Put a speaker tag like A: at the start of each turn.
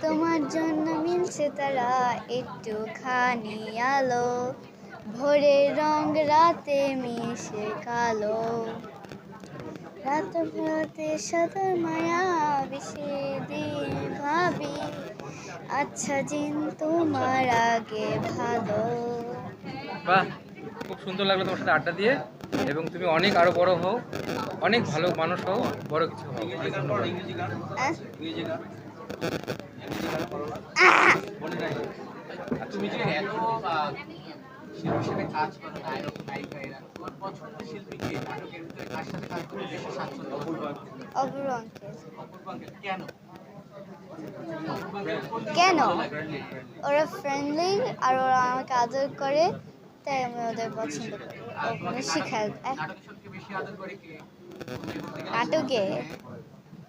A: তোমার জন্য মিলছে তারা একটুখানি আলো, ভোরের রং রাতে মিশে কালো, রাত ভরাতে সাদার মায়া বিষে দিয়ে ভাবি আচ্ছা দিন তোমার আগে ভালো।
B: বাহ, খুব সুন্দর লাগলো তোমার সাথে আড্ডা দিয়ে, এবং তুমি অনেক আরো বড় হও, অনেক ভালো মানুষ হও, বড় কিছু হও। অনেক ধন্যবাদ।
C: তুমি যে এত শিল্পী হিসেবে কাজ করো, নায়ক নায়িকা, এরা তোমার পছন্দের শিল্পী কে? নাটকের ভিতরে কার সাথে কাজ করতে বেশি স্বাচ্ছন্দ্য?
A: অপূর্ব আঙ্কেল।
C: অপূর্ব আঙ্কেল। কেন?
A: কেন? ওরা ফ্রেন্ডলি আর ওরা আমাকে আদর করে, তাই আমি ওদের পছন্দ করি।
C: আর
A: ওখানে
C: তোমাকে
A: শিখায়
C: নাটকে সবচেয়ে বেশি আদর করে কে?
A: নাটকে